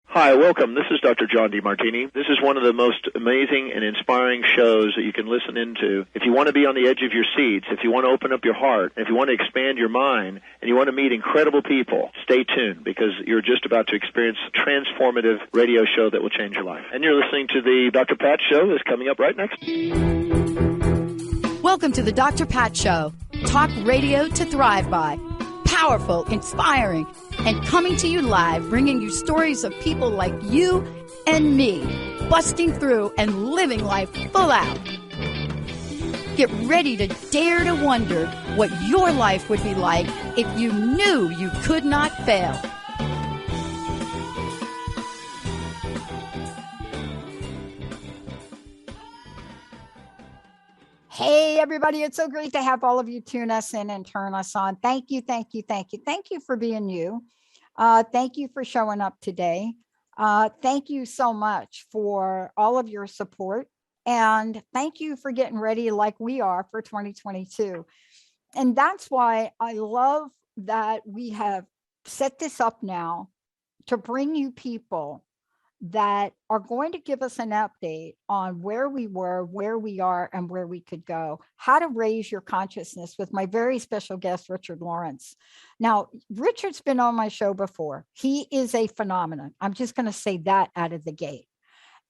Hi, welcome. This is Dr. John DeMartini. This is one of the most amazing and inspiring shows that you can listen into. If you want to be on the edge of your seats, if you want to open up your heart, if you want to expand your mind, and you want to meet incredible people, stay tuned because you're just about to experience a transformative radio show that will change your life. And you're listening to the Dr. Pat Show that's coming up right next. Welcome to the Dr. Pat Show. Talk radio to thrive by. Powerful, inspiring, and coming to you live, bringing you stories of people like you and me, busting through and living life full out. Get ready to dare to wonder what your life would be like if you knew you could not fail. Hey, everybody. It's so great to have all of you tune us in and turn us on. Thank you, thank you, thank you. Thank you for being you. Thank you for showing up today. Thank you so much for all of your support. And thank you for getting ready like we are for 2022. And that's why I love that we have set this up now to bring you people that are going to give us an update on where we were, where we are, and where we could go, how to raise your consciousness with my very special guest, Richard Lawrence. Now, Richard's been on my show before. He is a phenomenon. I'm just going to say that out of the gate.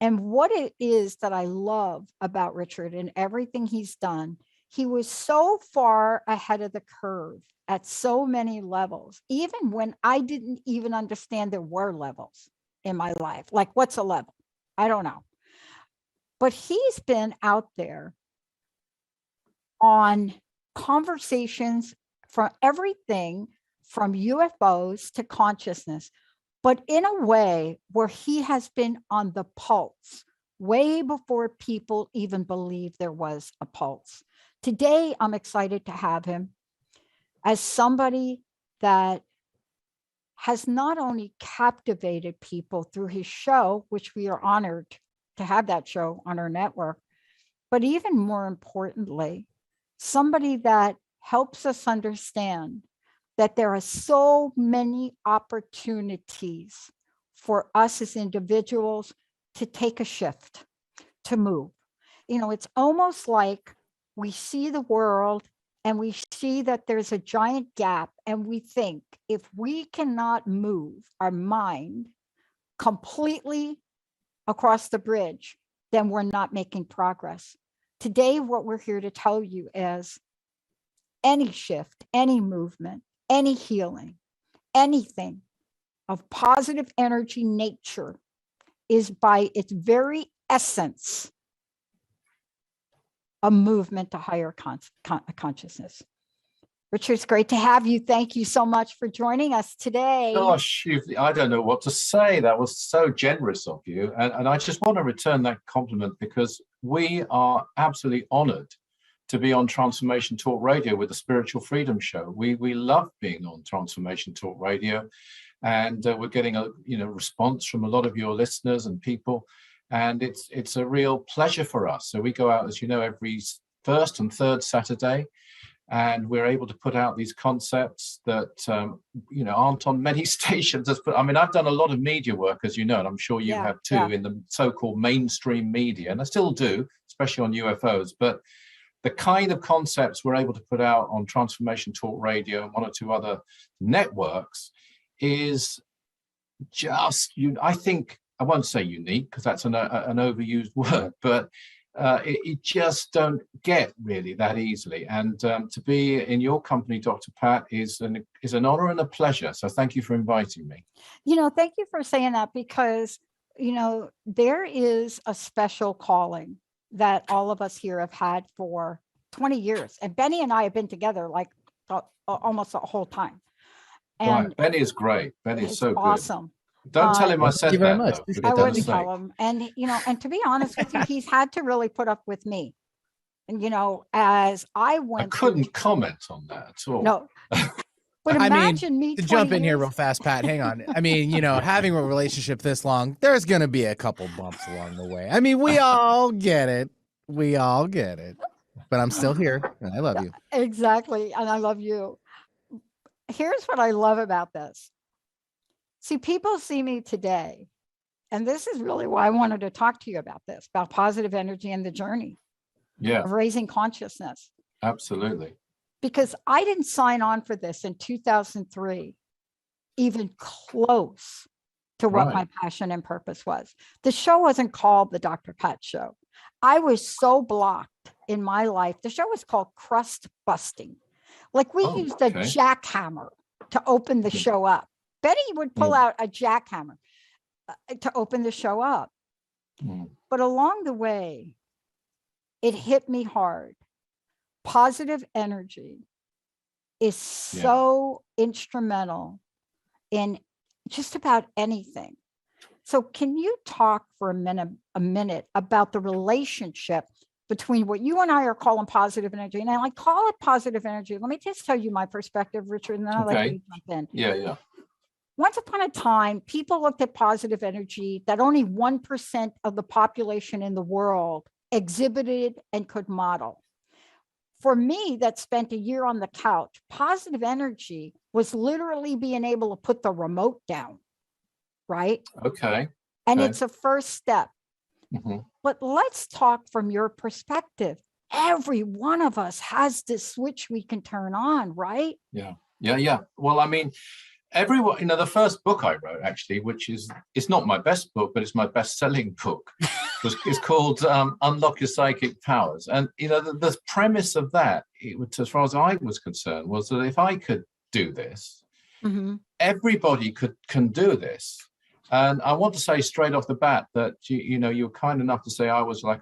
And what it is that I love about Richard and everything he's done, he was so far ahead of the curve at so many levels, even when I didn't even understand there were levels in my life. Like, what's a level? I don't know. But he's been out there on conversations from everything from UFOs to consciousness, but in a way where he has been on the pulse way before people even believed there was a pulse. Today, I'm excited to have him as somebody that has not only captivated people through his show, which we are honored to have that show on our network, but even more importantly, somebody that helps us understand that there are so many opportunities for us as individuals to take a shift, to move. You know, it's almost like we see the world and we see that there's a giant gap, and we think if we cannot move our mind completely across the bridge, then we're not making progress. Today, what we're here to tell you is any shift, any movement, any healing, anything of positive energy nature is by its very essence a movement to higher consciousness. Richard, it's great to have you. Thank you so much for joining us today. Gosh, I don't know what to say. That was so generous of you. And I just want to return that compliment because we are absolutely honored to be on Transformation Talk Radio with the Spiritual Freedom Show. We love being on Transformation Talk Radio, and we're getting a response from a lot of your listeners and people. And it's a real pleasure for us. So we go out, as you know, every first and third Saturday, and we're able to put out these concepts that aren't on many stations. I've done a lot of media work, as you know, and I'm sure you have too, in the so-called mainstream media, and I still do, especially on UFOs. But the kind of concepts we're able to put out on Transformation Talk Radio and one or two other networks is just, I think, I won't say unique because that's an overused word, but it just don't get really that easily. And to be in your company, Dr. Pat, is an honor and a pleasure. So thank you for inviting me. Thank you for saying that because, there is a special calling that all of us here have had for 20 years. And Benny and I have been together like almost the whole time. And right. Benny is great. Benny is so awesome. Good. Don't tell him I said that. Much. I wouldn't tell him. And, and to be honest with you, he's had to really put up with me. And, as I went. I couldn't comment on that at all. No. But I mean, imagine me to 20 jump in here years- real fast, Pat, hang on. I mean, having a relationship this long, there's going to be a couple bumps along the way. I mean, we all get it. We all get it. But I'm still here, and I love you. Exactly. And I love you. Here's what I love about this. See, people see me today, and this is really why I wanted to talk to you about this, about positive energy and the journey of raising consciousness. Absolutely. Because I didn't sign on for this in 2003, even close to what my passion and purpose was. The show wasn't called the Dr. Pat Show. I was so blocked in my life. The show was called Crust Busting. Like we used a jackhammer to open the show up. Betty would pull out a jackhammer to open the show up. But along the way, it hit me hard. Positive energy is so instrumental in just about anything. So can you talk for a minute about the relationship between what you and I are calling positive energy? And I call it positive energy. Let me just tell you my perspective, Richard, and then I'll let you jump in. Yeah. Once upon a time, people looked at positive energy that only 1% of the population in the world exhibited and could model. For me, that spent a year on the couch, positive energy was literally being able to put the remote down, right? Okay. And it's a first step. But let's talk from your perspective. Every one of us has this switch we can turn on, right? Yeah. Well, I mean, everyone, the first book I wrote, actually, which it's not my best book, but it's my best-selling book, is called Unlock Your Psychic Powers. And, the premise of that, as far as I was concerned, was that if I could do this, everybody can do this. And I want to say straight off the bat that, you're kind enough to say I was like,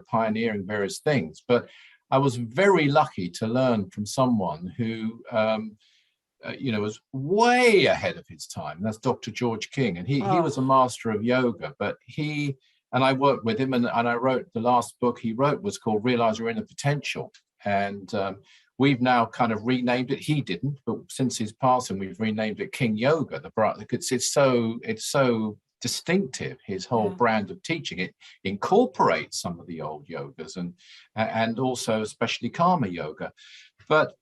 pioneering various things, but I was very lucky to learn from someone who, was way ahead of his time. That's Dr. George King. And he was a master of yoga, but and I worked with him and I wrote the last book he wrote was called Realize Your Inner Potential. And we've now kind of renamed it. He didn't, but since his passing, we've renamed it King Yoga. It's so distinctive, his whole brand of teaching. It incorporates some of the old yogas and also especially karma yoga. But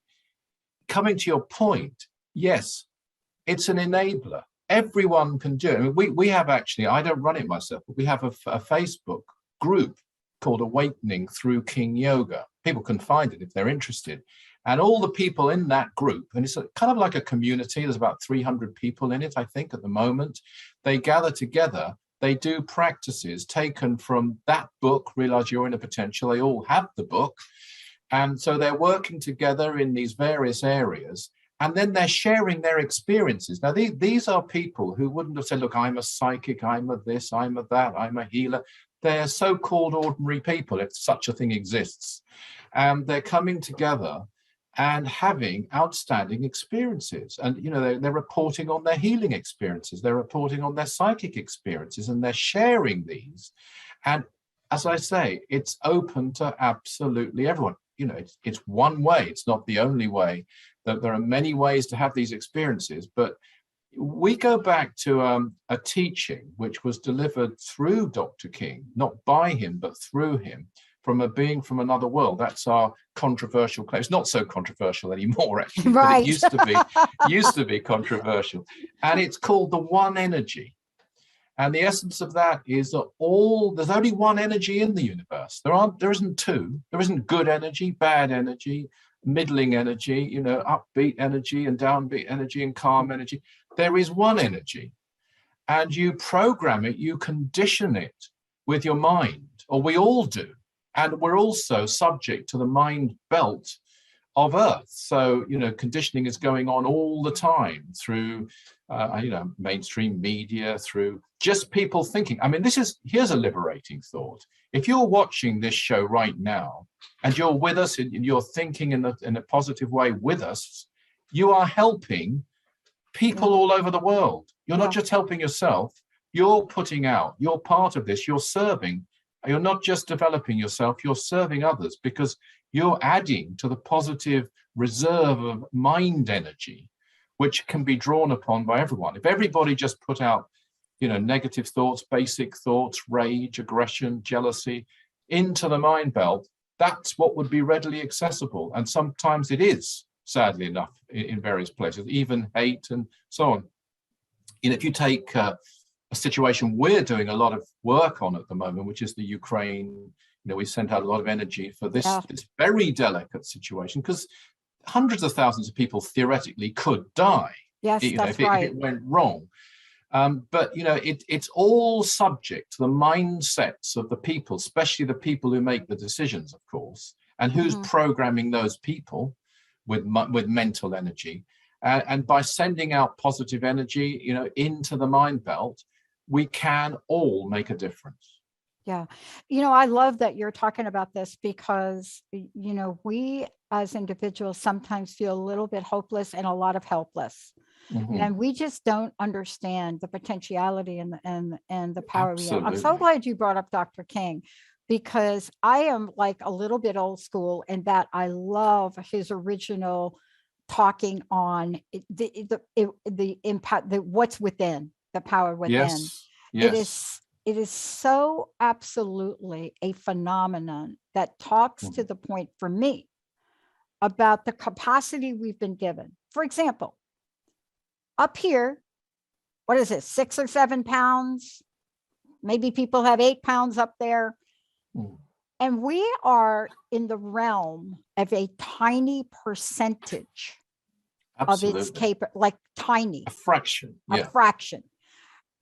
coming to your point, yes, it's an enabler. Everyone can do it. I mean, we have actually, I don't run it myself, but we have a Facebook group called Awakening Through King Yoga. People can find it if they're interested. And all the people in that group, and it's kind of like a community, there's about 300 people in it, I think, at the moment. They gather together, they do practices taken from that book, Realize Your Inner Potential. They all have the book. And so they're working together in these various areas, and then they're sharing their experiences. Now, these are people who wouldn't have said, look, I'm a psychic, I'm a this, I'm a that, I'm a healer. They're so-called ordinary people, if such a thing exists. And they're coming together and having outstanding experiences. And, they're reporting on their healing experiences. They're reporting on their psychic experiences, and they're sharing these. And as I say, it's open to absolutely everyone. It's one way. It's not the only way. That there are many ways to have these experiences, but we go back to a teaching which was delivered through Dr. King, not by him, but through him, from a being from another world. That's our controversial claim. It's not so controversial anymore, actually, right. But it used to be controversial. And it's called the One Energy. And the essence of that is that there's only one energy in the universe. There isn't two. There isn't good energy, bad energy, middling energy, upbeat energy and downbeat energy and calm energy. There is one energy, and you program it, you condition it with your mind, or we all do. And we're also subject to the mind belt of Earth. So, conditioning is going on all the time through, mainstream media, through just people thinking. I mean, here's a liberating thought. If you're watching this show right now and you're with us and you're thinking in a positive way with us, you are helping people all over the world. You're not just helping yourself. You're putting out, you're part of this, you're serving. You're not just developing yourself, you're serving others, because you're adding to the positive reserve of mind energy, which can be drawn upon by everyone. If everybody just put out, negative thoughts, basic thoughts, rage, aggression, jealousy into the mind belt, that's what would be readily accessible. And sometimes it is, sadly enough, in various places, even hate and so on. If you take a situation we're doing a lot of work on at the moment, which is the Ukraine, we sent out a lot of energy for this very delicate situation, because hundreds of thousands of people theoretically could die. Yes, that's right. If it went wrong. But it's all subject to the mindsets of the people, especially the people who make the decisions, of course, and who's programming those people with mental energy. And by sending out positive energy, into the mind belt, we can all make a difference. Yeah. I love that you're talking about this, because, we as individuals sometimes feel a little bit hopeless and a lot of helpless. And we just don't understand the potentiality and the power we have. I'm so glad you brought up Dr. King, because I am like a little bit old school in that I love his original talking on the impact, what's within, the power within. Yes. It is so absolutely a phenomenon that talks to the point for me about the capacity we've been given. For example, up here, what is it, 6 or 7 pounds? Maybe people have 8 pounds up there. And we are in the realm of a tiny percentage of its like tiny. A fraction. A fraction.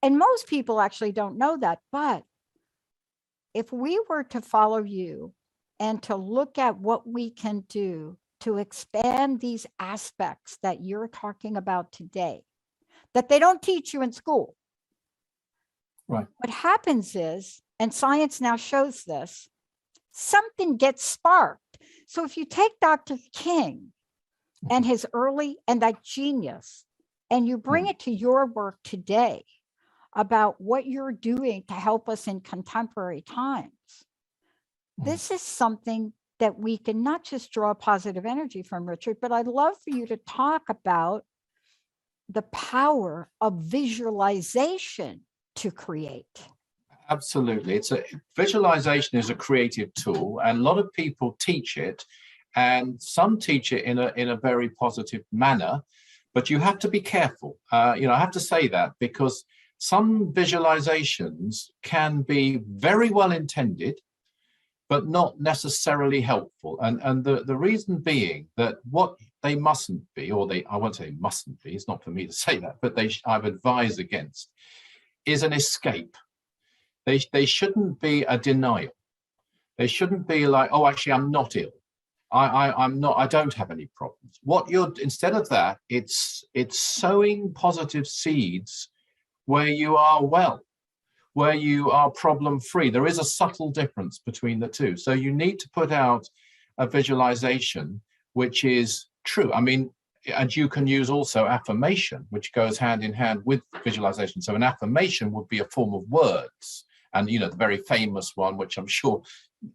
And most people actually don't know that. But if we were to follow you and to look at what we can do to expand these aspects that you're talking about today, that they don't teach you in school. Right. What happens is, and science now shows this, something gets sparked. So if you take Dr. King and his and that genius, and you bring it to your work today about what you're doing to help us in contemporary times, this is something that we can not just draw positive energy from, Richard, but I'd love for you to talk about the power of visualization to create. Absolutely. Visualization is a creative tool, and a lot of people teach it, and some teach it in a very positive manner, but you have to be careful. I have to say that, because some visualizations can be very well intended, but not necessarily helpful. And the reason being that what they mustn't be, I won't say mustn't be, it's not for me to say that, but I've advised against, is an escape. They shouldn't be a denial. They shouldn't be like, oh, actually, I'm not ill. I don't have any problems. Instead of that, it's sowing positive seeds where you are well, where you are problem-free. There is a subtle difference between the two. So you need to put out a visualization which is true. I mean, and you can use also affirmation, which goes hand in hand with visualization. So an affirmation would be a form of words. And, the very famous one, which I'm sure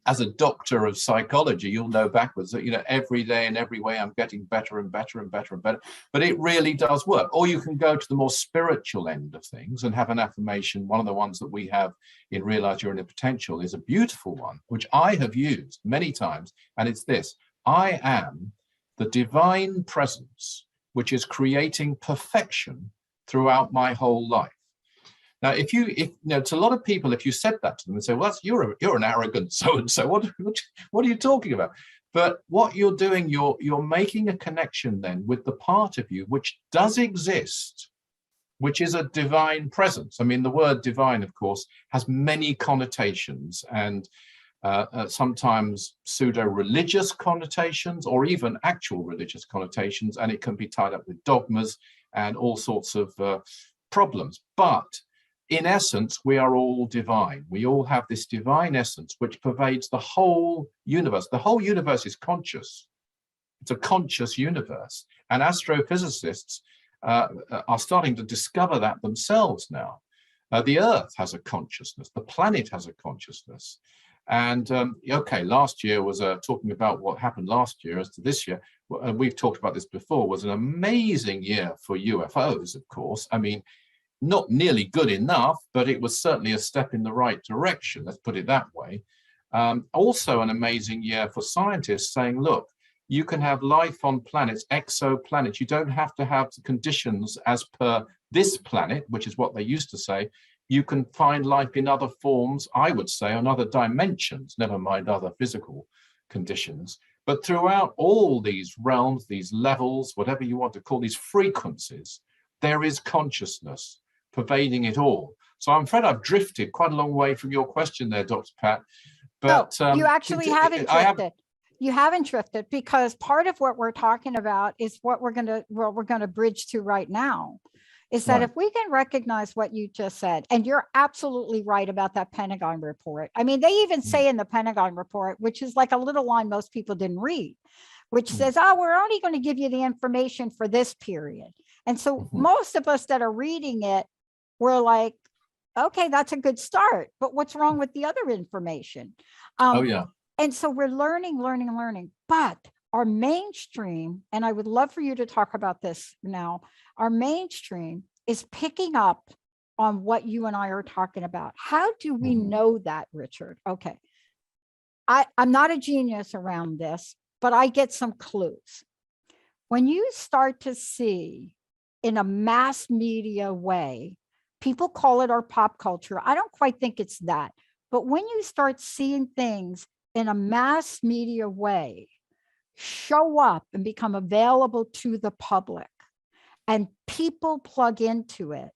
as a doctor of psychology, you'll know backwards that, every day in every way, I'm getting better and better and better and better. But it really does work. Or you can go to the more spiritual end of things and have an affirmation. One of the ones that we have in Realize Your Inner Potential is a beautiful one, which I have used many times. And it's this: I am the divine presence, which is creating perfection throughout my whole life. Now, if to a lot of people, if you said that to them and say, well, you're an arrogant so-and-so, what are you talking about? But what you're doing, you're making a connection then with the part of you which does exist, which is a divine presence. I mean, the word divine, of course, has many connotations, and sometimes pseudo-religious connotations, or even actual religious connotations, and it can be tied up with dogmas and all sorts of problems. But in essence, we are all divine. We all have this divine essence which pervades the whole universe. The whole universe is conscious. It's a conscious universe. And astrophysicists are starting to discover that themselves now. The Earth has a consciousness. The planet has a consciousness. And okay, last year was talking about what happened last year as to this year. We've talked about this before, was an amazing year for UFOs, of course. I mean, not nearly good enough, but it was certainly a step in the right direction. Let's put it that way. Also an amazing year for scientists saying, look, you can have life on planets, exoplanets. You don't have to have the conditions as per this planet, which is what they used to say. You can find life in other forms, I would say, on other dimensions, never mind other physical conditions. But throughout all these realms, these levels, whatever you want to call these frequencies, there is consciousness pervading it all. So I'm afraid I've drifted quite a long way from your question there, Dr. Pat. But no, you actually haven't drifted. You haven't drifted, because part of what we're talking about is what we're going to bridge to right now. Is that if we can recognize what you just said, and you're absolutely right about that Pentagon report. I mean, they even say in the Pentagon report, which is like a little line most people didn't read, which says, oh, we're only going to give you the information for this period. And so most of us that are reading it, we're like, okay, that's a good start. But what's wrong with the other information? And so we're learning. But our mainstream, and I would love for you to talk about this now, our mainstream is picking up on what you and I are talking about. How do we know that, Richard? Okay. I'm not a genius around this, but I get some clues. When you start to see in a mass media way, people call it our pop culture. I don't quite think it's that. But when you start seeing things in a mass media way show up and become available to the public, and people plug into it,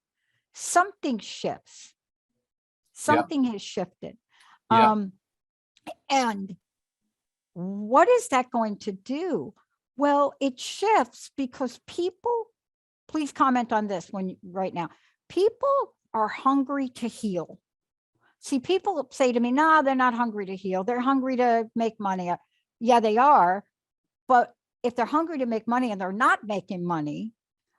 something shifts. Something has shifted. And what is that going to do? Well, it shifts because people, please comment on this right now. People are hungry to heal. See, people say to me, no, they're not hungry to heal. They're hungry to make money. Yeah, they are. But if they're hungry to make money and they're not making money,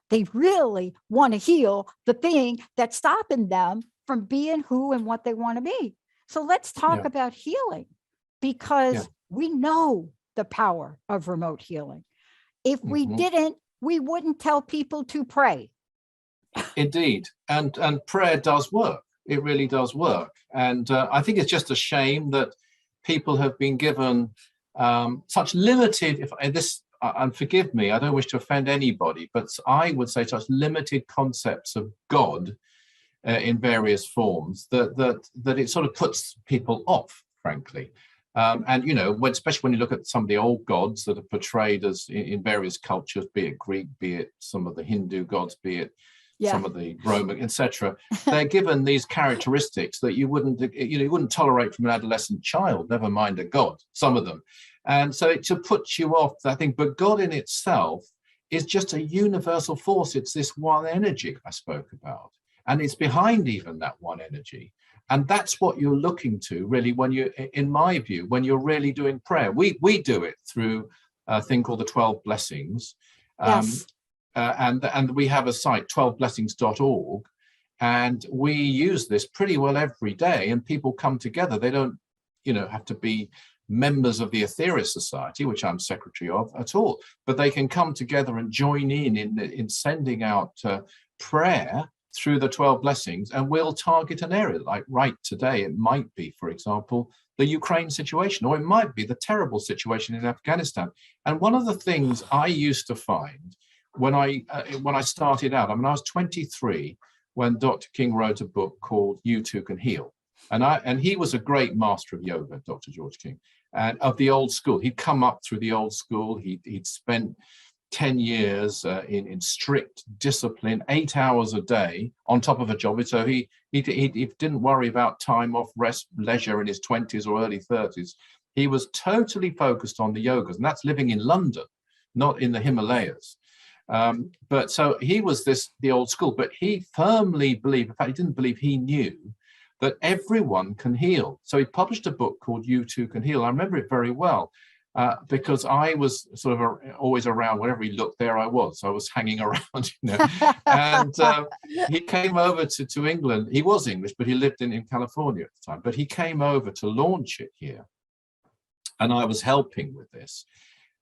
they really want to heal the thing that's stopping them from being who and what they want to be. So let's talk about healing, because we know the power of remote healing. If we didn't, we wouldn't tell people to pray. Indeed. And prayer does work. It really does work. And I think it's just a shame that people have been given such limited, and forgive me, I don't wish to offend anybody, but I would say such limited concepts of God in various forms that it sort of puts people off, frankly. And, you know, especially when you look at some of the old gods that are portrayed as in various cultures, be it Greek, be it some of the Hindu gods, be it some of the Roman, etc., they're given these characteristics that you wouldn't tolerate from an adolescent child, never mind a god, some of them. And so it just puts you off, I think. But God in itself is just a universal force. It's this one energy I spoke about. And it's behind even that one energy. And that's what you're looking to, really, when you, in my view, when you're really doing prayer. We do it through a thing called the 12 Blessings. And we have a site, 12blessings.org. And we use this pretty well every day. And people come together. They don't, have to be members of the Aetherius Society, which I'm secretary of, at all, but they can come together and join in sending out prayer through the 12 blessings, and we'll target an area. Like right today, it might be, for example, the Ukraine situation, or it might be the terrible situation in Afghanistan. And one of the things I used to find when I started out, I mean, I was 23 when Dr. King wrote a book called You Too Can Heal. And he was a great master of yoga, Dr. George King, and of the old school. He'd come up through the old school. He'd spent 10 years in strict discipline, 8 hours a day on top of a job. So he didn't worry about time off, rest, leisure in his 20s or early 30s. He was totally focused on the yogas, and that's living in London, not in the Himalayas. But so he was the old school, but he firmly believed, in fact, he didn't believe, he knew that everyone can heal. So he published a book called You Too Can Heal. I remember it very well. because I was sort of always around. Wherever he looked, there I was. I was hanging around, And he came over to England. He was English, but he lived in California at the time. But he came over to launch it here, and I was helping with this.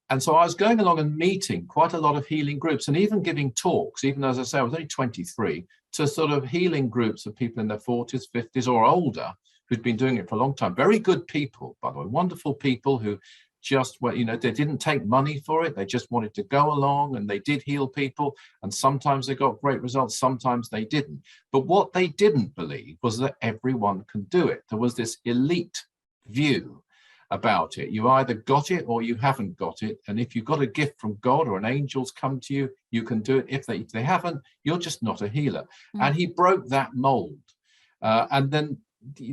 And so I was going along and meeting quite a lot of healing groups, and even giving talks, even though, as I say, I was only 23, to sort of healing groups of people in their 40s, 50s, or older, who'd been doing it for a long time. Very good people, by the way, wonderful people who just, well, they didn't take money for it. They just wanted to go along, and they did heal people. And sometimes they got great results, sometimes they didn't. But what they didn't believe was that everyone can do it. There was this elite view about it. You either got it or you haven't got it. And if you've got a gift from God or an angel's come to you, you can do it. If they haven't, you're just not a healer. And he broke that mold. And then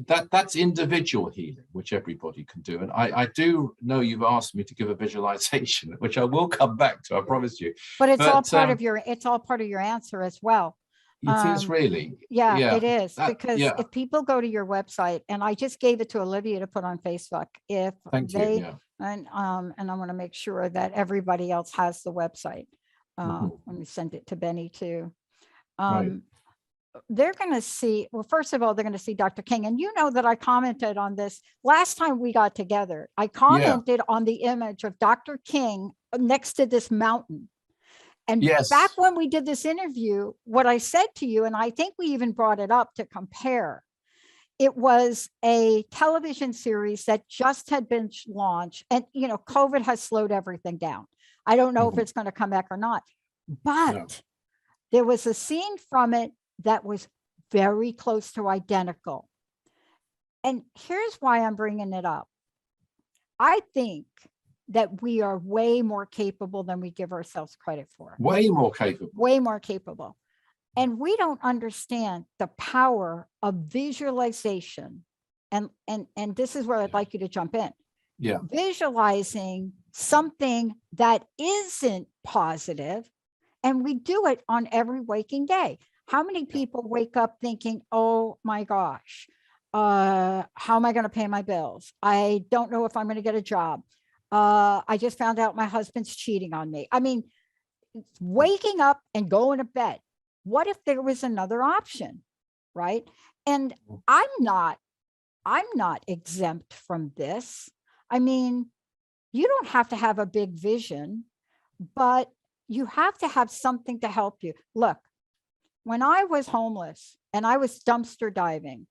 that's individual healing, which everybody can do. And I do know you've asked me to give a visualization, which I will come back to, I promise you. But it's all part of your answer as well. It is really. Yeah, it is. Because if people go to your website, and I just gave it to Olivia to put on Facebook, if Thank they, you, and I want to make sure that everybody else has the website. Let me send it to Benny too. Right. They're going to see, well, first of all, they're going to see Dr. King. And you know that I commented on this last time we got together. I commented on the image of Dr. King next to this mountain. And back when we did this interview, what I said to you, and I think we even brought it up to compare, it was a television series that just had been launched. And, COVID has slowed everything down. I don't know if it's going to come back or not, but there was a scene from it that was very close to identical. And here's why I'm bringing it up. I think that we are way more capable than we give ourselves credit for. Way more capable. Way more capable. And we don't understand the power of visualization. And this is where I'd like you to jump in. Yeah. Visualizing something that isn't positive, and we do it on every waking day. How many people wake up thinking, oh my gosh, how am I going to pay my bills? I don't know if I'm going to get a job. I just found out my husband's cheating on me. I mean, waking up and going to bed. What if there was another option, right? And I'm not exempt from this. I mean, you don't have to have a big vision, but you have to have something to help you. Look, when I was homeless and I was dumpster diving,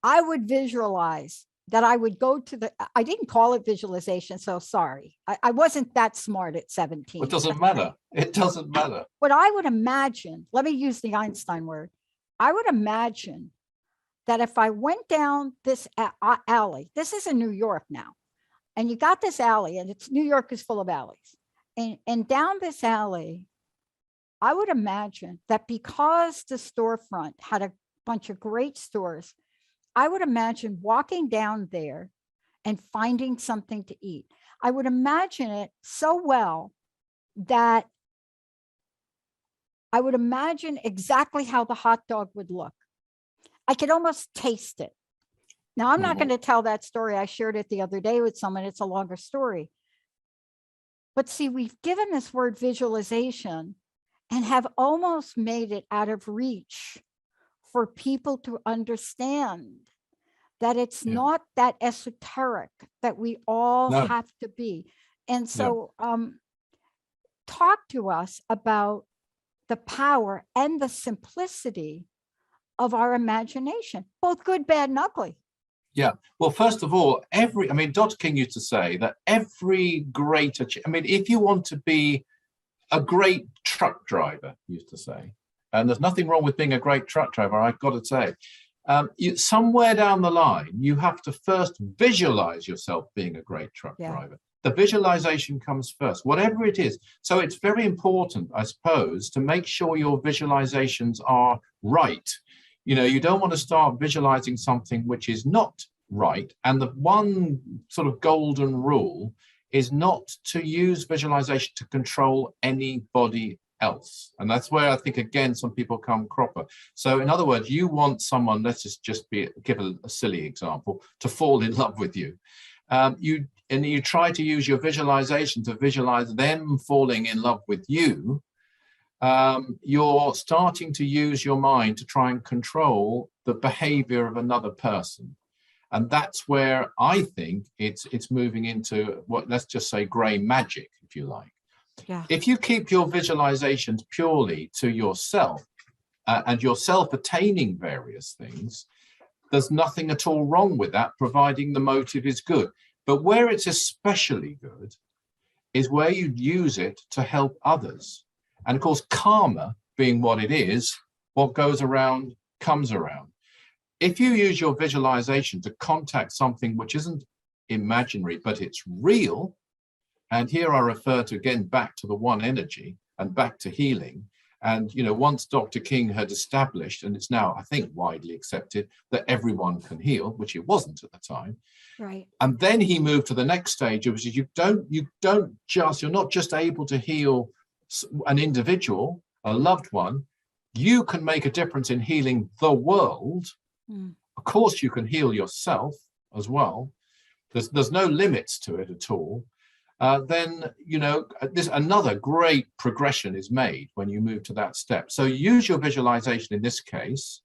I would visualize that I would go to I didn't call it visualization, so sorry. I wasn't that smart at 17. It doesn't matter. It doesn't matter. But I would imagine, let me use the Einstein word. I would imagine that if I went down this alley, this is in New York now, and you got this alley, and New York is full of alleys. And down this alley, I would imagine that because the storefront had a bunch of great stores, I would imagine walking down there and finding something to eat. I would imagine it so well that I would imagine exactly how the hot dog would look. I could almost taste it. Now, I'm not going to tell that story. I shared it the other day with someone. It's a longer story. But see, we've given this word visualization and have almost made it out of reach for people to understand that it's not that esoteric that we all have to be. And so talk to us about the power and the simplicity of our imagination, both good, bad, and ugly. Yeah. Well, first of all, Dr. King used to say that every great achievement, if you want to be a great truck driver, he used to say, and there's nothing wrong with being a great truck driver, I've got to say, somewhere down the line, you have to first visualize yourself being a great truck driver. The visualization comes first, whatever it is. So it's very important, I suppose, to make sure your visualizations are right. You don't want to start visualizing something which is not right. And the one sort of golden rule is not to use visualization to control anybody else. And that's where I think, again, some people come cropper. So in other words, you want someone, let's just give a silly example, to fall in love with you. and you try to use your visualization to visualize them falling in love with you, you're starting to use your mind to try and control the behavior of another person. And that's where I think it's moving into what, let's just say, gray magic, if you like. Yeah. If you keep your visualizations purely to yourself and yourself attaining various things, there's nothing at all wrong with that, providing the motive is good. But where it's especially good is where you use it to help others. And of course, karma being what it is, what goes around comes around. If you use your visualization to contact something which isn't imaginary, but it's real, and here I refer to, again, back to the one energy and back to healing. And, you know, once Dr. King had established, and it's now, I think, widely accepted, that everyone can heal, which it wasn't at the time. Right. And then he moved to the next stage, which is you're not just able to heal an individual, a loved one, you can make a difference in healing the world. Of course, you can heal yourself as well. There's no limits to it at all. Then, you know, this another great progression is made when you move to that step. So use your visualization in this case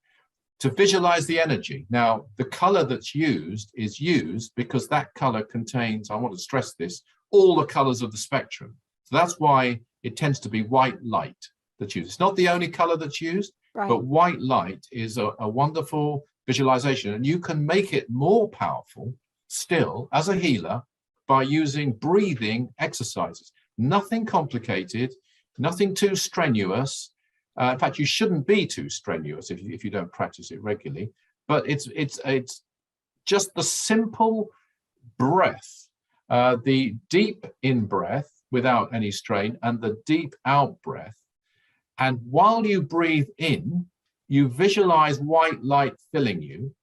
to visualize the energy. Now, the color that's used is used because that color contains, I want to stress this, all the colors of the spectrum. So that's why it tends to be white light that's used. It's not the only color that's used, Right. but white light is a wonderful visualization, and you can make it more powerful still as a healer by using breathing exercises. Nothing complicated, nothing too strenuous. In fact, you shouldn't be too strenuous if you don't practice it regularly. But it's just the simple breath, the deep in breath without any strain, and the deep out breath. And while you breathe in, you visualize white light filling you.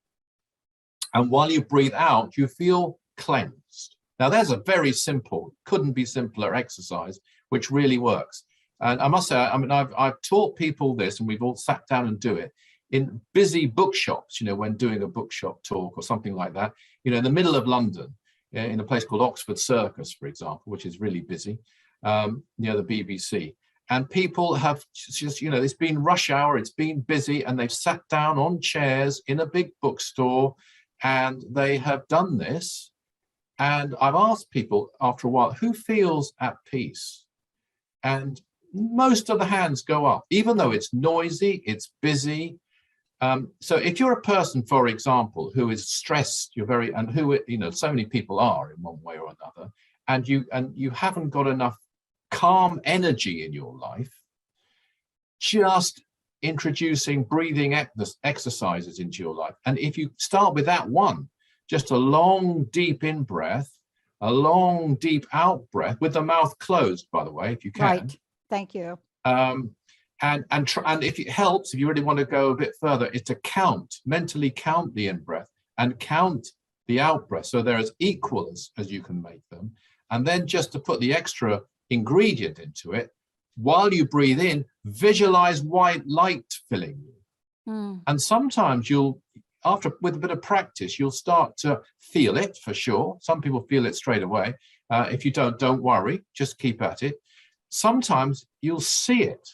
And while you breathe out, you feel cleansed. Now, there's a very simple, couldn't be simpler exercise, which really works. And I must say, I mean, I've taught people this, and we've all sat down and do it in busy bookshops, you know, when doing a bookshop talk or something like that, you know, in the middle of London, in a place called Oxford Circus, for example, which is really busy, near the BBC. And people have just, you know, it's been rush hour, it's been busy, and they've sat down on chairs in a big bookstore, and they have done this. And I've asked people after a while, who feels at peace? And most of the hands go up, even though it's noisy, it's busy. So if you're a person, for example, who is stressed, and who, you know, so many people are in one way or another, and you haven't got enough calm energy in your life, just introducing breathing exercises into your life. And if you start with that one, just a long, deep in breath, a long, deep out breath with the mouth closed, by the way, if you can. Right. Thank you. And if it helps, if you really want to go a bit further, is to mentally count the in breath and count the out breath. So they're as equal as you can make them. And then just to put the extra ingredient into it, while you breathe in, visualize white light filling you. And sometimes with a bit of practice, you'll start to feel it for sure. Some people feel it straight away. If you don't worry, just keep at it. Sometimes you'll see it.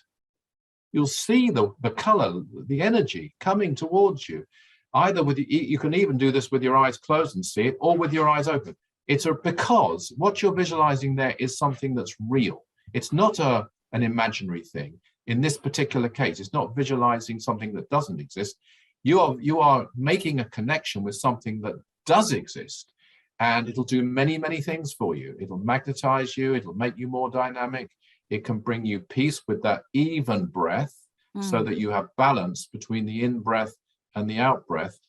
You'll see the color, the energy coming towards you. Either you can even do this with your eyes closed and see it, or with your eyes open. Because what you're visualizing there is something that's real. It's not an imaginary thing. In this particular case, it's not visualizing something that doesn't exist. You are making a connection with something that does exist, and it'll do many, many things for you. It'll magnetize you. It'll make you more dynamic. It can bring you peace with that even breath, so that you have balance between the in breath and the out breath.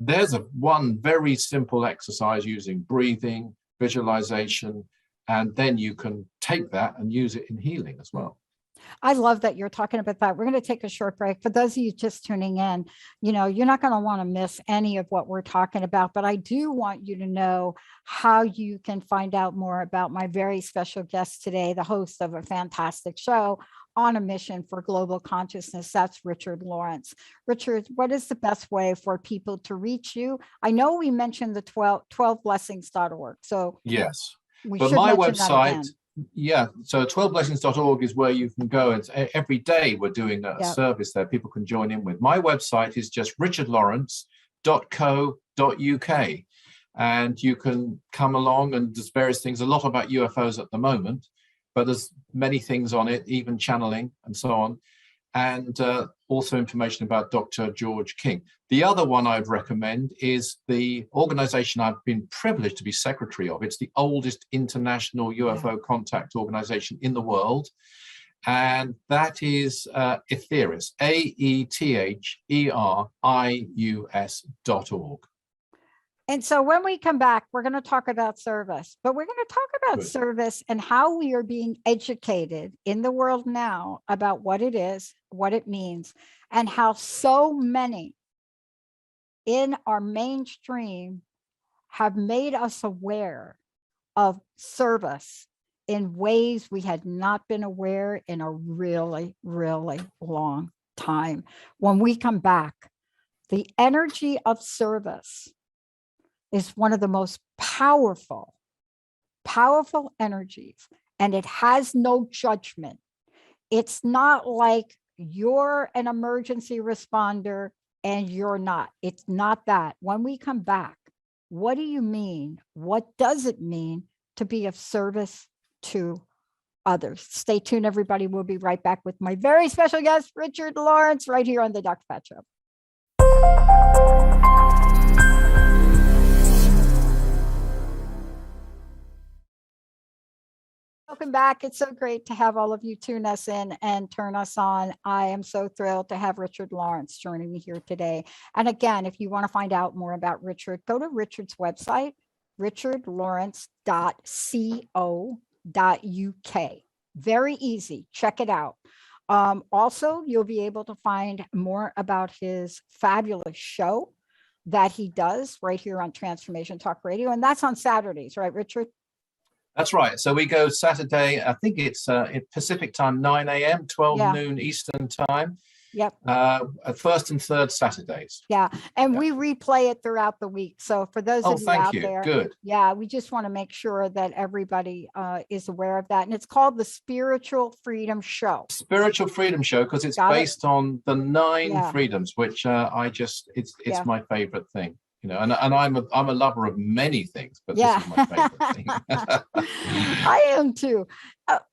There's one very simple exercise using breathing, visualization, and then you can take that and use it in healing as well. I love that you're talking about that. We're going to take a short break. For those of you just tuning in, you know, you're not going to want to miss any of what we're talking about, but I do want you to know how you can find out more about my very special guest today, the host of a fantastic show on a mission for global consciousness. That's Richard Lawrence. Richard, what is the best way for people to reach you? I know we mentioned the 12blessings.org. So yes, we but should my mention that website, again. yeah, so 12blessings.org is where you can go. It's every day we're doing a Yep. service there people can join in with. My website is just richardlawrence.co.uk, and you can come along, and there's various things, a lot about UFOs at the moment, but there's many things on it, even channeling and so on, and also information about Dr. George King. The other one I'd recommend is the organization I've been privileged to be secretary of. It's the oldest international UFO contact organization in the world, and that is Aetherius, AETHERIUS.org. And so when we come back, we're going to talk about service, but we're going to talk about Good. service and how we are being educated in the world now about what it is, what it means, and how so many in our mainstream have made us aware of service in ways we had not been aware in a really, really long time. When we come back, the energy of service is one of the most powerful energies, and it has no judgment. It's not like you're an emergency responder and you're not. It's not that. When we come back, what do you mean? What does it mean to be of service to others? Stay tuned, everybody. We'll be right back with my very special guest, Richard Lawrence, right here on the Dr. Pat Show. Welcome back. It's so great to have all of you tune us in and turn us on. I am so thrilled to have Richard Lawrence joining me here today. And again, if you want to find out more about Richard, go to Richard's website, richardlawrence.co.uk. Very easy. Check it out. Also, you'll be able to find more about his fabulous show that he does right here on Transformation Talk Radio. And that's on Saturdays, right, Richard? That's right. So we go Saturday, I think it's Pacific time, 9 a.m., 12 noon Eastern time. Yep. First and third Saturdays. Yeah. And we replay it throughout the week. So for those of you out there, good. Yeah, we just want to make sure that everybody is aware of that. And it's called the Spiritual Freedom Show. Spiritual Freedom Show, because it's based on the 9 freedoms, which it's my favorite thing. You know, and I'm a lover of many things, but this is my favorite thing. I am too.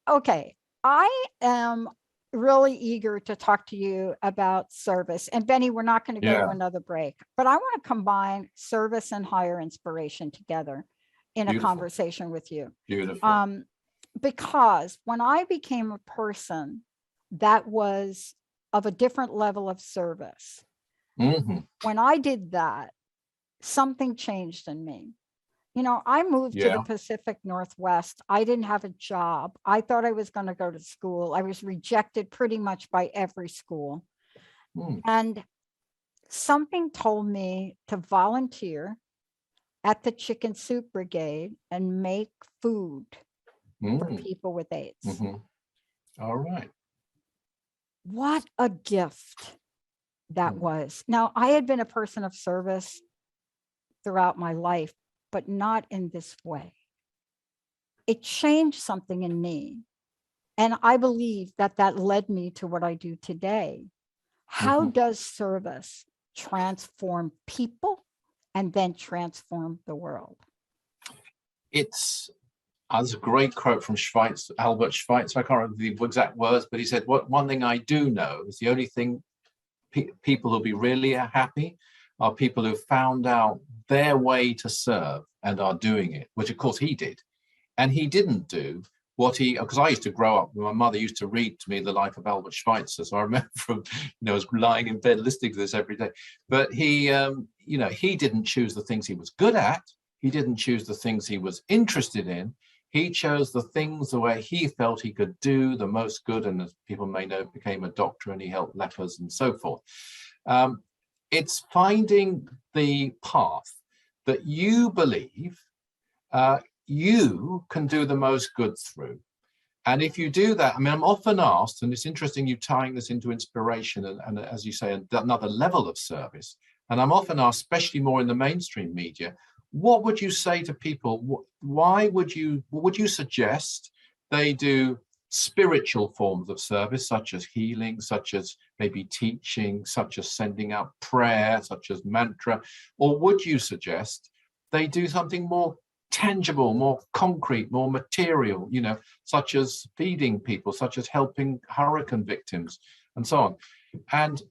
Okay, I am really eager to talk to you about service. And Benny, we're not going to go to another break, but I want to combine service and higher inspiration together in a conversation with you. Beautiful. Because when I became a person that was of a different level of service, when I did that, something changed in me. You know, I moved to the Pacific Northwest. I didn't have a job. I thought I was going to go to school. I was rejected pretty much by every school. And something told me to volunteer at the Chicken Soup Brigade and make food for people with AIDS. All right. What a gift that was. Now, I had been a person of service throughout my life, but not in this way. It changed something in me. And I believe that that led me to what I do today. How does service transform people and then transform the world? There's a great quote from Albert Schweitzer. I can't remember the exact words, but he said, one thing I do know is the only thing people who'll be really happy are people who've found out their way to serve and are doing it, which of course he did. And he didn't do because I used to grow up, my mother used to read to me The Life of Albert Schweitzer. So I remember I was lying in bed listening to this every day. But he didn't choose the things he was good at. He didn't choose the things he was interested in. He chose the things the way he felt he could do the most good. And as people may know, became a doctor and he helped lepers and so forth. It's finding the path that you believe you can do the most good through. And if you do that, I mean, I'm often asked, and it's interesting you tying this into inspiration and as you say, another level of service. And I'm often asked, especially more in the mainstream media, what would you say to people? Why would you suggest they do spiritual forms of service, such as healing, such as maybe teaching, such as sending out prayer, such as mantra? Or would you suggest they do something more tangible, more concrete, more material, such as feeding people, such as helping hurricane victims, and so on? And,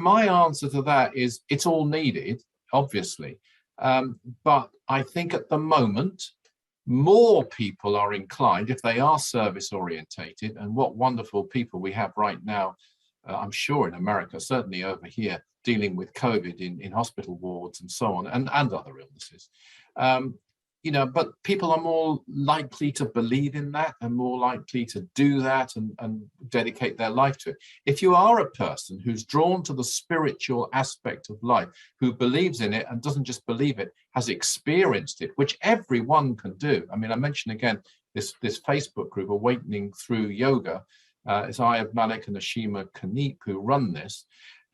my answer to that is it's all needed, obviously. But I think at the moment, more people are inclined, if they are service orientated, and what wonderful people we have right now, I'm sure in America, certainly over here, dealing with COVID in hospital wards and so on, and other illnesses. But people are more likely to believe in that and more likely to do that and dedicate their life to it. If you are a person who's drawn to the spiritual aspect of life, who believes in it and doesn't just believe it, has experienced it, which everyone can do. I mean, I mentioned again, this Facebook group, Awakening Through Yoga, it's Ayab Malik and Ashima Kaneep who run this.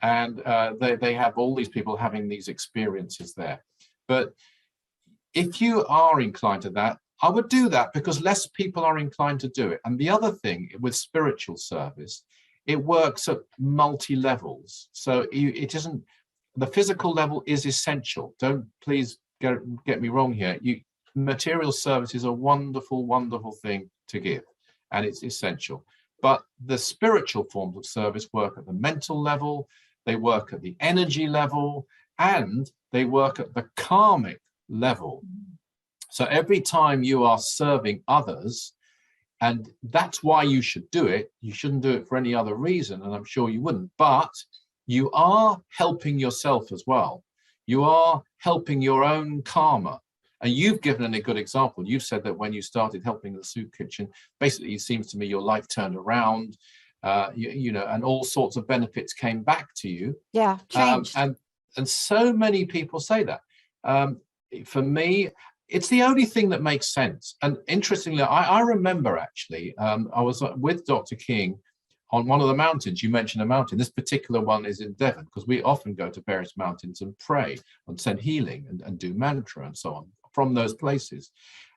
And they have all these people having these experiences there. But if you are inclined to that, I would do that because less people are inclined to do it. And the other thing with spiritual service, it works at multi-levels. So it isn't, the physical level is essential. Don't please get me wrong here. Material service is a wonderful, wonderful thing to give, and it's essential. But the spiritual forms of service work at the mental level, they work at the energy level, and they work at the karmic level. So every time you are serving others, and that's why you should do it, you shouldn't do it for any other reason, and I'm sure you wouldn't, but you are helping yourself as well. You are helping your own karma. And you've given a good example. You've said that when you started helping the soup kitchen, basically it seems to me your life turned around, and all sorts of benefits came back to you. Yeah, changed. And so many people say that. For me, it's the only thing that makes sense. And interestingly, I remember actually, I was with Dr. King on one of the mountains. You mentioned a mountain. This particular one is in Devon, because we often go to various mountains and pray and send healing and do mantra and so on from those places.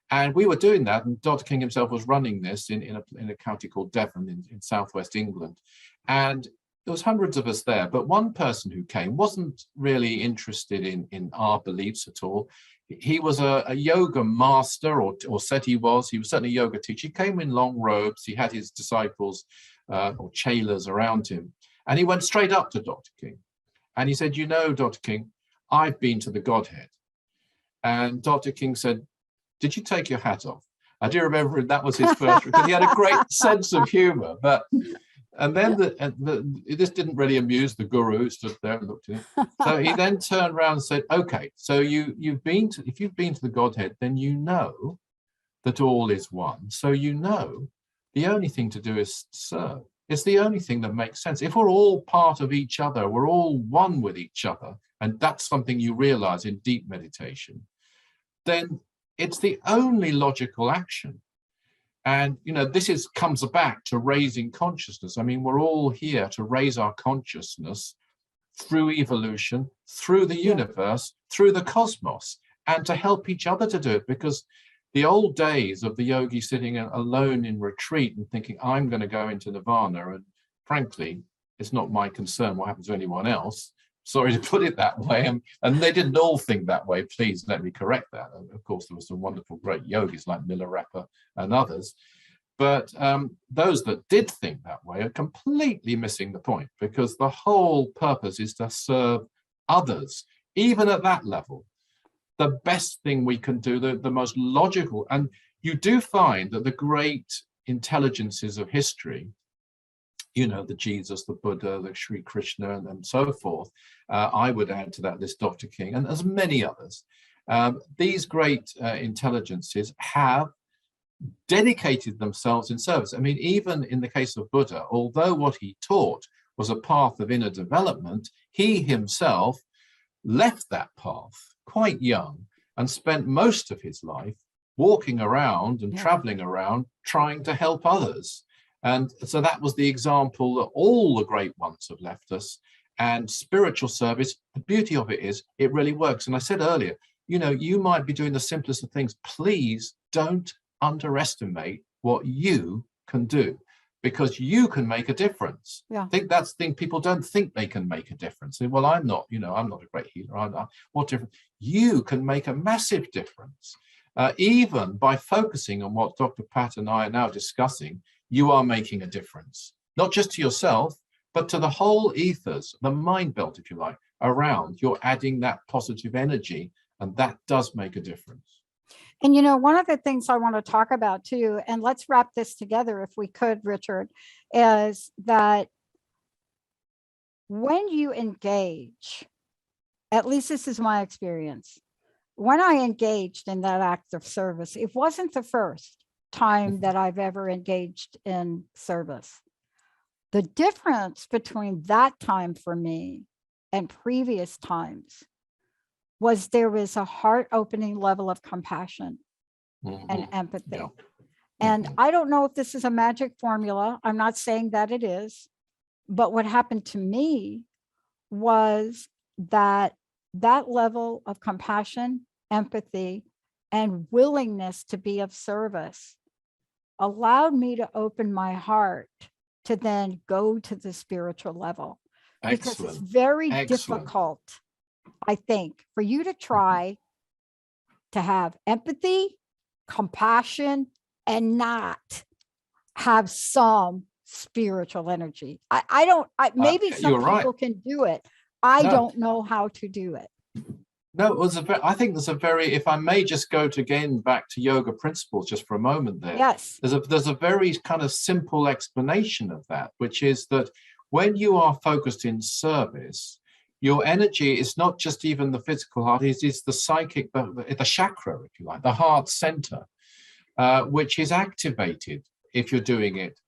And we were doing that, and Dr. King himself was running this in a county called Devon in southwest England. And there was hundreds of us there, but one person who came wasn't really interested in our beliefs at all. He was a yoga master, or said he was. He was certainly a yoga teacher. He came in long robes. He had his disciples or chelas around him. And he went straight up to Dr. King. And he said, Dr. King, I've been to the Godhead. And Dr. King said, did you take your hat off? I do remember that was his first, because he had a great sense of humor. And then this didn't really amuse the guru, who stood there and looked at him. So he then turned around and said, okay, so if you've been to the Godhead, then you know that all is one. So the only thing to do is serve. It's the only thing that makes sense. If we're all part of each other, we're all one with each other, and that's something you realize in deep meditation, then it's the only logical action. And, this comes back to raising consciousness. I mean, we're all here to raise our consciousness through evolution, through the universe, through the cosmos, and to help each other to do it. Because the old days of the yogi sitting alone in retreat and thinking, I'm going to go into nirvana, and frankly, it's not my concern what happens to anyone else. Sorry to put it that way. And they didn't all think that way. Please let me correct that. Of course, there were some wonderful, great yogis like Milarepa and others. But those that did think that way are completely missing the point, because the whole purpose is to serve others, even at that level. The best thing we can do, the most logical, and you do find that the great intelligences of history, the Jesus, the Buddha, the Sri Krishna, and so forth. I would add to that list Dr. King, and there's many others. These great intelligences have dedicated themselves in service. I mean, even in the case of Buddha, although what he taught was a path of inner development, he himself left that path quite young and spent most of his life walking around and Yeah. traveling around trying to help others. And so that was the example that all the great ones have left us. And spiritual service, the beauty of it is it really works. And I said earlier, you know, you might be doing the simplest of things. Please don't underestimate what you can do, because you can make a difference. Yeah. I think that's the thing. People don't think they can make a difference. Say, well, I'm not a great healer. What difference? You can make a massive difference. Even by focusing on what Dr. Pat and I are now discussing, you are making a difference, not just to yourself, but to the whole ethers, the mind belt, if you like, around. You're adding that positive energy, and that does make a difference. And, you know, one of the things I want to talk about too, and let's wrap this together if we could, Richard, is that when you engage, at least this is my experience, when I engaged in that act of service, it wasn't the first time that I've ever engaged in service. The difference between that time for me and previous times was there was a heart-opening level of compassion and empathy. Yeah. And I don't know if this is a magic formula. I'm not saying that it is. But what happened to me was that level of compassion, empathy, and willingness to be of service allowed me to open my heart to then go to the spiritual level. Because it's very difficult, I think, for you to try to have empathy, compassion, and not have some spiritual energy. Maybe some people can do it. I don't know how to do it. No, it was I think there's a very, if I may just go to again back to yoga principles just for a moment there. Yes. There's a very kind of simple explanation of that, which is that when you are focused in service, your energy is not just even the physical heart, it's the psychic, the chakra, if you like, the heart center, which is activated if you're doing it,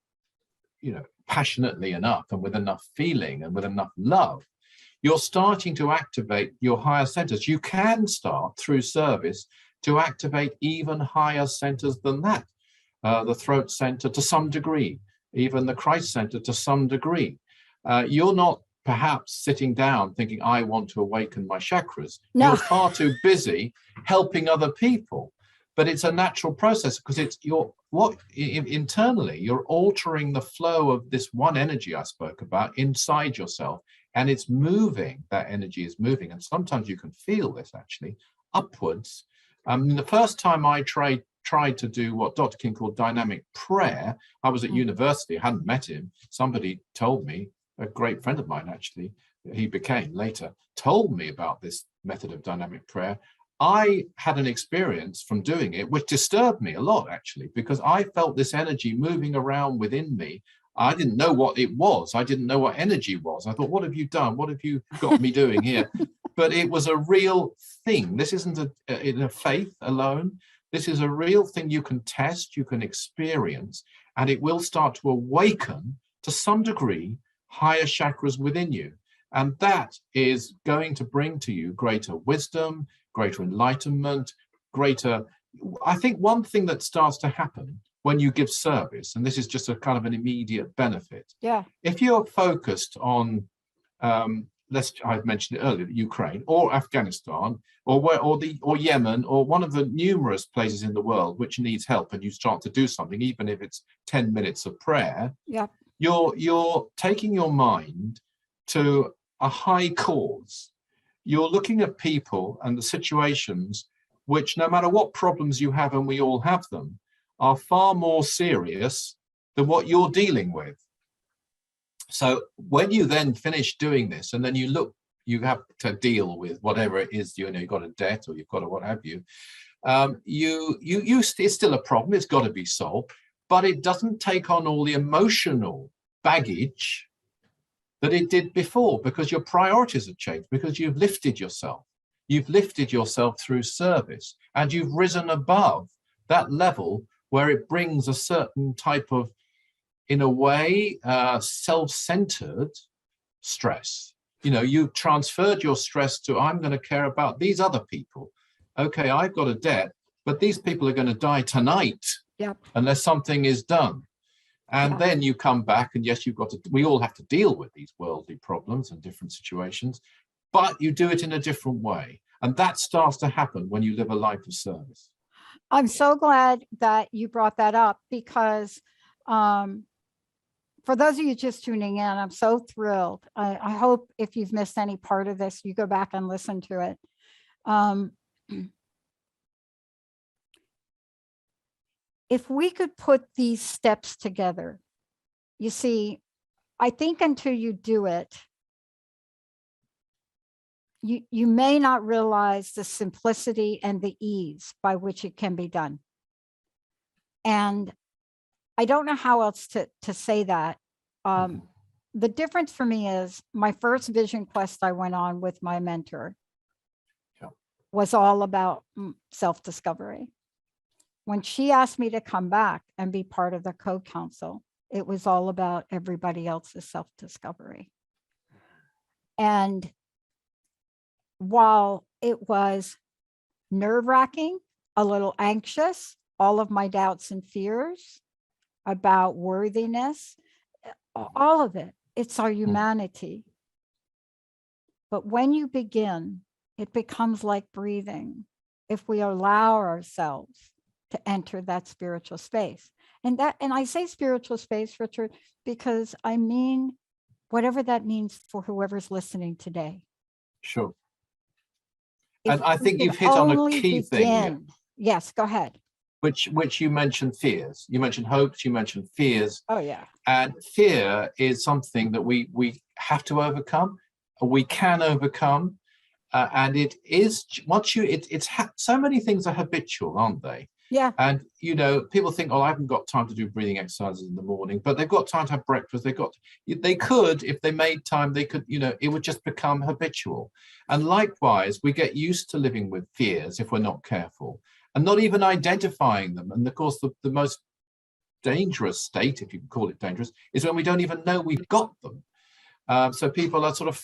you know, passionately enough and with enough feeling and with enough love. You're starting to activate your higher centers. You can start through service to activate even higher centers than that. The throat center to some degree, even the Christ center to some degree. You're not perhaps sitting down thinking, I want to awaken my chakras. No. You're far too busy helping other people. But it's a natural process because it's internally, you're altering the flow of this one energy I spoke about inside yourself. And it's moving, that energy is moving. And sometimes you can feel this actually upwards. The first time I tried to do what Dr. King called dynamic prayer, I was at university, I hadn't met him. Somebody told me, a great friend of mine actually, he became later, told me about this method of dynamic prayer. I had an experience from doing it, which disturbed me a lot actually, because I felt this energy moving around within me. I didn't know what it was. I didn't know what energy was. I thought, what have you done? What have you got me doing here? But it was a real thing. This isn't a faith alone. This is a real thing you can test, you can experience, and it will start to awaken to some degree higher chakras within you. And that is going to bring to you greater wisdom, greater enlightenment, I think one thing that starts to happen when you give service, and this is just a kind of an immediate benefit. Yeah. If you're focused on, I've mentioned it earlier, Ukraine or Afghanistan or Yemen or one of the numerous places in the world which needs help, and you start to do something, even if it's 10 minutes of prayer, yeah, you're taking your mind to a high cause. You're looking at people and the situations which, no matter what problems you have, and we all have them, are far more serious than what you're dealing with. So when you then finish doing this, and then you have to deal with whatever it is, you've got a debt or you've got a what have you, it's still a problem, it's got to be solved, but it doesn't take on all the emotional baggage that it did before, because your priorities have changed, because you've lifted yourself. You've lifted yourself through service, and you've risen above that level where it brings a certain type of, in a way, self-centered stress. You've transferred your stress to, I'm going to care about these other people. Okay, I've got a debt. but these people are going to die tonight unless something is done. And then you come back, and yes, we all have to deal with these worldly problems and different situations, but you do it in a different way. And that starts to happen when you live a life of service. I'm so glad that you brought that up, because for those of you just tuning in, I'm so thrilled. I hope if you've missed any part of this, you go back and listen to it. If we could put these steps together, you see, I think until you do it, you may not realize the simplicity and the ease by which it can be done. And I don't know how else to say that. The difference for me is my first vision quest I went on with my mentor was all about self-discovery. When she asked me to come back and be part of the co-council, it was all about everybody else's self-discovery. And while it was nerve-wracking, a little anxious, all of my doubts and fears about worthiness, all of it, it's our humanity. But when you begin, it becomes like breathing if we allow ourselves to enter that spiritual space. And I say spiritual space, Richard, because I mean whatever that means for whoever's listening today. Sure. And I think you've hit on a key thing here. Yes, go ahead. Which you mentioned fears. You mentioned hopes, you mentioned fears. Oh, yeah. And fear is something that we have to overcome, we can overcome. And it is, so many things are habitual, aren't they? Yeah. And, people think, oh, I haven't got time to do breathing exercises in the morning, but they've got time to have breakfast. They could, if they made time, they could, it would just become habitual. And likewise, we get used to living with fears if we're not careful and not even identifying them. And of course, the most dangerous state, if you can call it dangerous, is when we don't even know we've got them. So people are sort of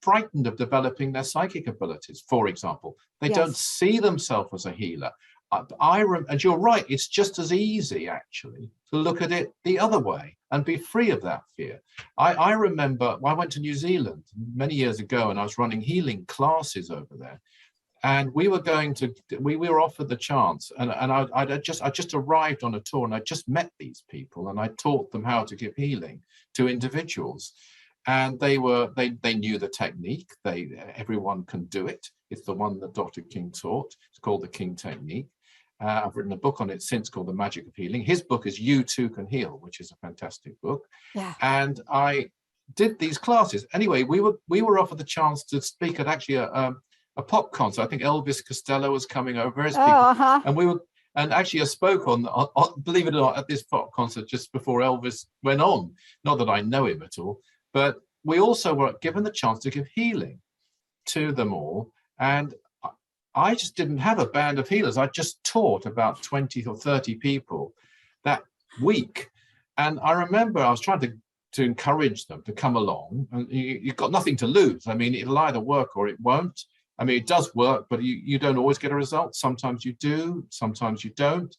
frightened of developing their psychic abilities, for example. They don't see themselves as a healer. And you're right, it's just as easy, actually, to look at it the other way and be free of that fear. I remember I went to New Zealand many years ago, and I was running healing classes over there. And we were offered the chance, and I just arrived on a tour, and I just met these people, and I taught them how to give healing to individuals. And they knew the technique. Everyone can do it. It's the one that Dr. King taught. It's called the King Technique. I've written a book on it since called The Magic of Healing. His book is You Too Can Heal, which is a fantastic book. Yeah. And I did these classes. Anyway, we were offered the chance to speak at actually a pop concert. I think Elvis Costello was coming over as people. And actually I spoke on, believe it or not, at this pop concert just before Elvis went on. Not that I know him at all, but we also were given the chance to give healing to them all. And I just didn't have a band of healers. I just taught about 20 or 30 people that week. And I remember I was trying to encourage them to come along, and you've got nothing to lose. I mean, it'll either work or it won't. I mean, it does work, but you don't always get a result. Sometimes you do, sometimes you don't.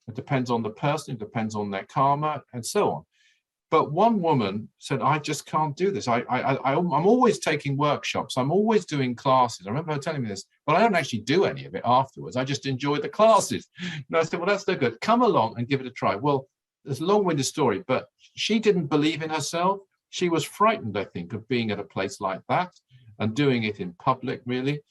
It depends on the person, it depends on their karma, and so on. But one woman said, I just can't do this. I'm always taking workshops. I'm always doing classes. I remember her telling me this, but I don't actually do any of it afterwards. I just enjoy the classes. And I said, well, that's no good. Come along and give it a try. Well, it's a long-winded story, but she didn't believe in herself. She was frightened, I think, of being at a place like that and doing it in public, really.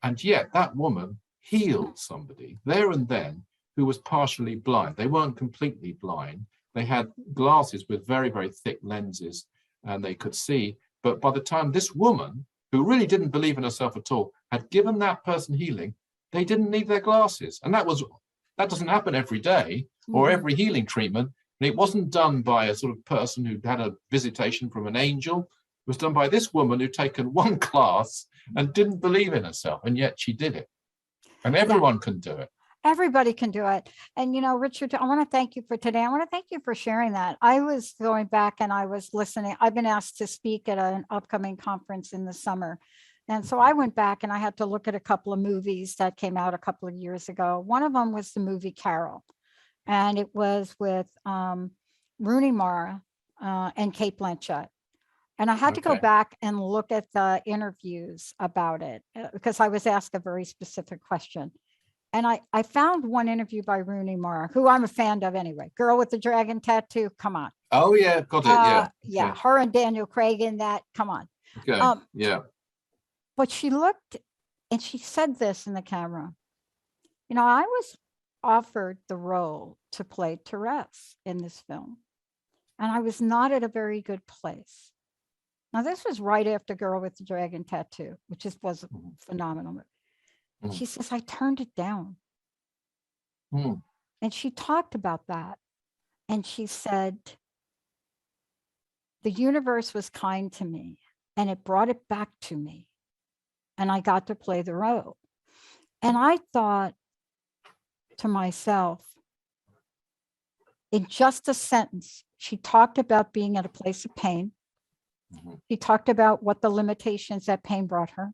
And yet that woman healed somebody there and then who was partially blind. They weren't completely blind. They had glasses with very, very thick lenses, and they could see. But by the time this woman, who really didn't believe in herself at all, had given that person healing, they didn't need their glasses. And that doesn't happen every day or every healing treatment. And it wasn't done by a sort of person who had a visitation from an angel. It was done by this woman who'd taken one class and didn't believe in herself, and yet she did it. And everyone can do it. Everybody can do it. And, Richard, I want to thank you for today. I want to thank you for sharing that. I was going back and I was listening. I've been asked to speak at an upcoming conference in the summer. And so I went back and I had to look at a couple of movies that came out a couple of years ago. One of them was the movie Carol, and it was with Rooney Mara and Kate Blanchett. And I had to go Okay. back and look at the interviews about it because I was asked a very specific question. And I found one interview by Rooney Mara, who I'm a fan of anyway. Girl with the Dragon Tattoo, come on. Oh yeah, got it. Yeah. Yeah, Okay. her and Daniel Craig in that, come on. Okay. Yeah. But she looked and she said this in the camera. You know, I was offered the role to play Therese in this film, and I was not at a very good place. Now, this was right after Girl with the Dragon Tattoo, which was phenomenal. She says, I turned it down. And she talked about that. And she said, the universe was kind to me and it brought it back to me. And I got to play the role. And I thought to myself, in just a sentence, she talked about being at a place of pain. She talked about what the limitations that pain brought her.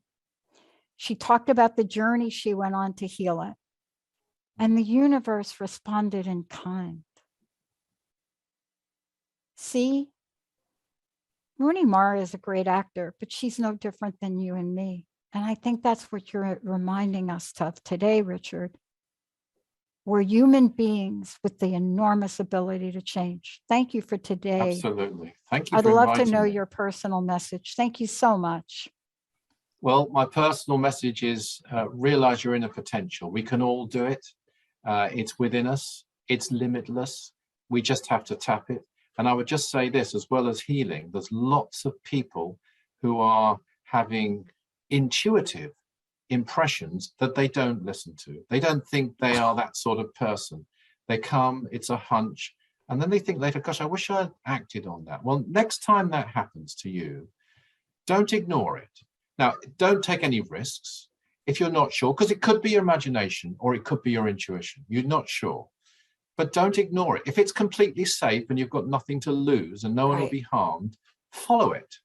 She talked about the journey she went on to heal it. And the universe responded in kind. See, Rooney Mara is a great actor, but she's no different than you and me. And I think that's what you're reminding us of today, Richard. We're human beings with the enormous ability to change. Thank you for today. Absolutely. Thank you. I'd for love to inviting know me. your personal message. Thank you so much. Well, my personal message is realize your inner potential. We can all do it. It's within us. It's limitless. We just have to tap it. And I would just say this, as well as healing, there's lots of people who are having intuitive impressions that they don't listen to. They don't think they are that sort of person. They come, it's a hunch, and then they think later, gosh, I wish I had acted on that. Well, next time that happens to you, don't ignore it. Now, don't take any risks if you're not sure, because it could be your imagination or it could be your intuition. You're not sure. But don't ignore it. If it's completely safe and you've got nothing to lose and no one will be harmed, follow it,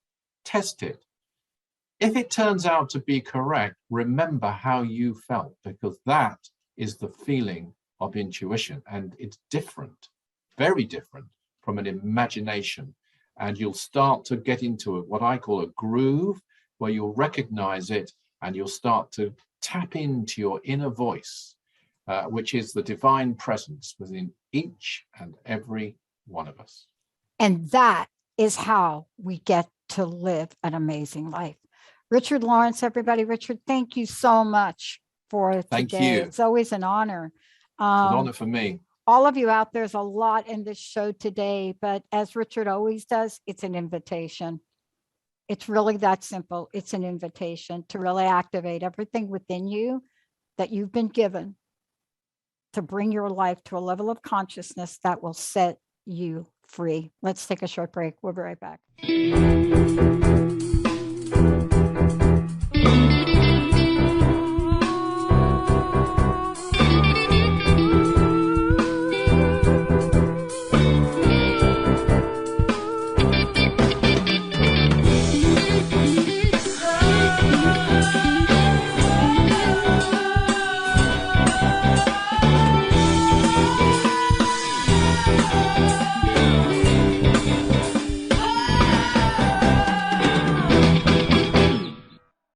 test it. If it turns out to be correct, remember how you felt, because that is the feeling of intuition. And it's different, very different from an imagination. And you'll start to get into what I call a groove, where you'll recognize it and you'll start to tap into your inner voice, which is the divine presence within each and every one of us. And that is how we get to live an amazing life. Richard Lawrence, everybody. Richard, thank you so much for today. Thank you. It's always an honor. It's an honor for me. All of you out, there's a lot in this show today, but as Richard always does, it's an invitation. It's really that simple. It's an invitation to really activate everything within you that you've been given to bring your life to a level of consciousness that will set you free. Let's take a short break. We'll be right back.